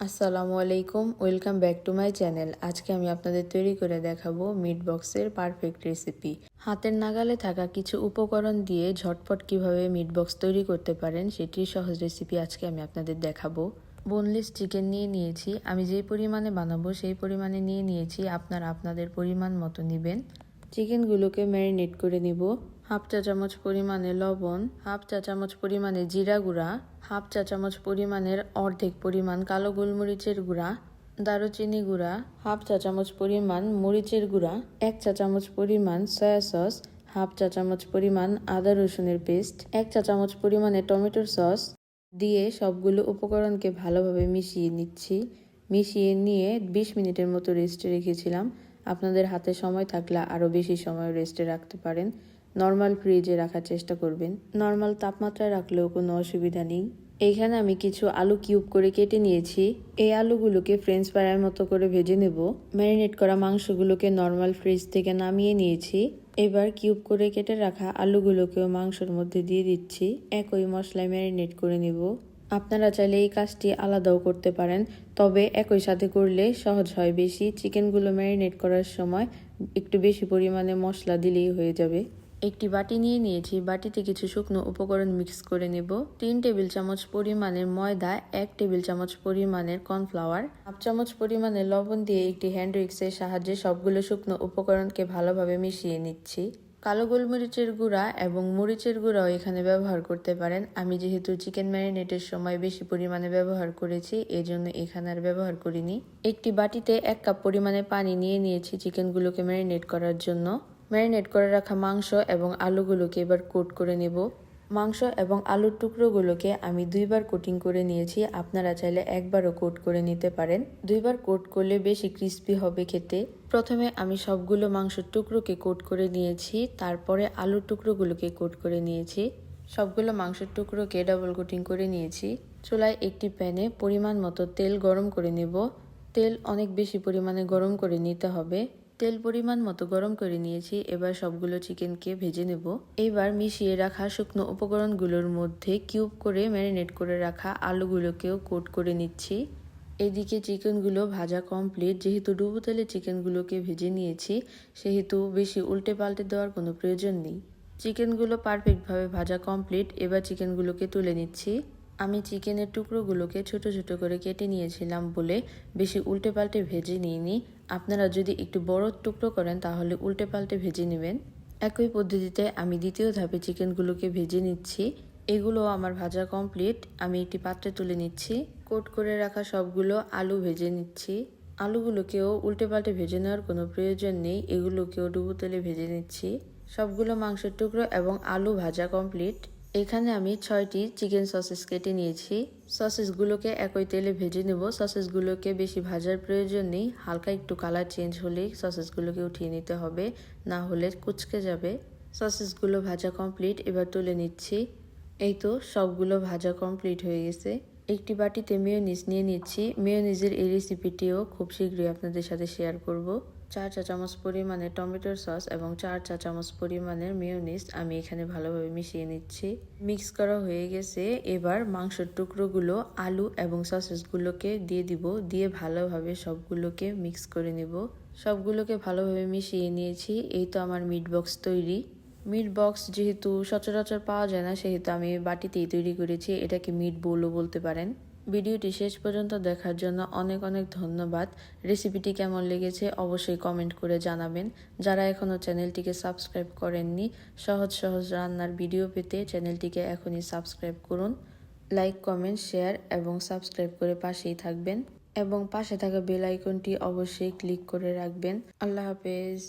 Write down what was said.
আসসালামু আলাইকুম, welcome back to my channel. আজকে আমি আপনাদের তৈরি করে দেখাবো মিট বক্সের পারফেক্ট রেসিপি। হাতের নাগালে থাকা কিছু উপকরণ দিয়ে ঝটপট কিভাবে মিট বক্স তৈরি করতে পারেন সেটির সহজ রেসিপি আজকে আমি আপনাদের দেখাবো। বোনলেস চিকেন নিয়ে নিয়েছি, আমি যেই পরিমাণে বানাবো সেই পরিমাণে নিয়ে নিয়েছি, আপনারা আপনাদের পরিমাণ মতো নেবেন। চিকেনগুলোকে ম্যারিনেট করে নিব। হাফ চা চামচ পরিমাণে লবণ, হাফ চা চামচ পরিমাণে জিরা গুঁড়া, হাফ চা চামচ পরিমাণের অর্ধেক পরিমাণ কালো গোলমরিচের গুঁড়া, দারুচিনি গুঁড়া, হাফ চা চামচ পরিমাণ মরিচের গুঁড়া, 1 চা চামচ পরিমাণ সয়া সস, হাফ চা চামচ পরিমাণ আদা রসুনের পেস্ট, 1 চা চামচ পরিমাণে টমেটোর সস দিয়ে সবগুলো উপকরণকে ভালোভাবে মিশিয়ে নিচ্ছি। মিশিয়ে নিয়ে 20 মিনিটের মতো রেস্টে রেখেছিলাম। আপনাদের হাতে সময় থাকলে আরও বেশি সময় রেস্টে রাখতে পারেন। নর্মাল ফ্রিজে রাখার চেষ্টা করবেন, নর্মাল তাপমাত্রায় রাখলেও কোনো অসুবিধা নেই। এইখানে আমি কিছু আলু কিউব করে কেটে নিয়েছি। এই আলুগুলোকে ফ্রেঞ্চ ফ্রাইয়ের মতো করে ভেজে নেব। ম্যারিনেট করা মাংসগুলোকে নর্মাল ফ্রিজ থেকে নামিয়ে নিয়েছি। এবার কিউব করে কেটে রাখা আলুগুলোকেও মাংসের মধ্যে দিয়ে দিচ্ছি। একই মশলায় ম্যারিনেট করে নেব। আপনারা চাইলে এই কাজটি আলাদাও করতে পারেন, তবে একই সাথে করলে সহজ হয় বেশি। চিকেনগুলো ম্যারিনেট করার সময় একটু বেশি পরিমাণে মশলা দিলেই হয়ে যাবে। একটি বাটি নিয়ে নিয়েছি, বাটিতে কিছু শুকনো উপকরণ মিক্স করে নেব। 3 টেবিল চামচ পরিমাণের ময়দা, 1 টেবিল চামচ পরিমাণের কর্নফ্লাওয়ার, হাফ চামচ পরিমাণের লবণ দিয়ে একটি হ্যান্ড উইক্সের সাহায্যে সবগুলো শুকনো উপকরণকে ভালোভাবে মিশিয়ে নিচ্ছি। কালো গোলমরিচের গুঁড়া এবং মরিচের গুঁড়াও এখানে ব্যবহার করতে পারেন। আমি যেহেতু চিকেন ম্যারিনেটের সময় বেশি পরিমাণে ব্যবহার করেছি, এজন্য এখানে আর ব্যবহার করিনি। একটি বাটিতে 1 কাপ পরিমাণে পানি নিয়ে নিয়েছি চিকেনগুলোকে ম্যারিনেট করার জন্য। ম্যারিনেট করে রাখা মাংস এবং আলুগুলোকে এবার কোট করে নেব। মাংস এবং আলুর টুকরোগুলোকে আমি 2বার কোটিং করে নিয়েছি, আপনারা চাইলে একবারও কোট করে নিতে পারেন। 2বার কোট করলে বেশি ক্রিস্পি হবে খেতে। প্রথমে আমি সবগুলো মাংসের টুকরোকে কোট করে নিয়েছি, তারপরে আলুর টুকরোগুলোকে কোট করে নিয়েছি। সবগুলো মাংসের টুকরোকে ডাবল কোটিং করে নিয়েছি। চুলায় একটি প্যানে পরিমাণ মতো তেল গরম করে নেব। তেল অনেক বেশি পরিমাণে গরম করে নিতে হবে। তেল পরিমাণ মতো গরম করে নিয়েছি, এবার সবগুলো চিকেনকে ভেজে নেব। এবার মিশিয়ে রাখা শুকনো উপকরণগুলোর মধ্যে কিউব করে ম্যারিনেট করে রাখা আলুগুলোকেও কোট করে নিচ্ছি। এদিকে চিকেনগুলো ভাজা কমপ্লিট। যেহেতু ডুবো তেলে চিকেনগুলোকে ভেজে নিয়েছি, সেহেতু বেশি উল্টে পাল্টে দেওয়ার কোনো প্রয়োজন নেই। চিকেনগুলো পারফেক্টভাবে ভাজা কমপ্লিট। এবার চিকেনগুলোকে তুলে নিচ্ছি। আমি চিকেনের টুকরোগুলোকে ছোট ছোট করে কেটে নিয়েছিলাম বলে বেশি উল্টে পাল্টে ভেজে নিইনি। আপনারা যদি একটু বড় টুকরো করেন তাহলে উল্টে পাল্টে ভেজে নেবেন। একই পদ্ধতিতে আমি দ্বিতীয় ধাপে চিকেনগুলোকে ভেজে নিচ্ছি। এগুলো আমার ভাজা কমপ্লিট। আমি একটি পাত্রে তুলে নিচ্ছি। কোট করে রাখা সবগুলো আলু ভেজে নিচ্ছি। আলুগুলোকেও উল্টে পাল্টে ভেজে নেওয়ার কোনো প্রয়োজন নেই, এগুলোকেও ডুবো তেলে ভেজে নিচ্ছি। সবগুলো মাংসের টুকরো এবং আলু ভাজা কমপ্লিট। এখানে আমি 6টি চিকেন সসেস কেটে নিয়েছি। সসেসগুলোকে একই তেলে ভেজে নেব। সসেসগুলোকে বেশি ভাজার প্রয়োজন নেই, হালকা একটু কালার চেঞ্জ হলেই সসেসগুলোকে উঠিয়ে নিতে হবে, না হলে কুঁচকে যাবে। সসেসগুলো ভাজা কমপ্লিট, এবার তুলে নিচ্ছি। এই তো সবগুলো ভাজা কমপ্লিট হয়ে গেছে। একটি বাটিতে মেয়োনিজ নিয়ে নিচ্ছি। মেয়োনিজের এই রেসিপিটিও খুব শীঘ্রই আপনাদের সাথে শেয়ার করব। 4 চা চামচ পরিমাণের টমেটোর সস এবং 4 চা চামচ পরিমাণের মেয়োনিজ আমি এখানে ভালোভাবে মিশিয়ে নিচ্ছি। মিক্স করা হয়ে গেছে। এবার মাংসের টুকরোগুলো, আলু এবং সসেসগুলোকে দিয়ে দিব। দিয়ে ভালোভাবে সবগুলোকে মিক্স করে নিব। সবগুলোকে ভালোভাবে মিশিয়ে নিয়েছি। এই তো আমার মিট বক্স তৈরি। মিট বক্স যেহেতু সচরাচর পাওয়া যায় না, সেহেতু আমি বাটিতেই তৈরি করেছি। এটাকে মিট বোলও বলতে পারেন। ভিডিওটি শেষ পর্যন্ত দেখার জন্য অনেক অনেক ধন্যবাদ। রেসিপিটি কেমন লেগেছে অবশ্যই কমেন্ট করে জানাবেন। যারা এখনও চ্যানেলটিকে সাবস্ক্রাইব করেননি, সহজ সহজ রান্নার ভিডিও পেতে চ্যানেলটিকে এখনই সাবস্ক্রাইব করুন। লাইক, কমেন্ট, শেয়ার এবং সাবস্ক্রাইব করে পাশেই থাকবেন এবং পাশে থাকা বেল আইকনটি অবশ্যই ক্লিক করে রাখবেন। আল্লাহ হাফেজ।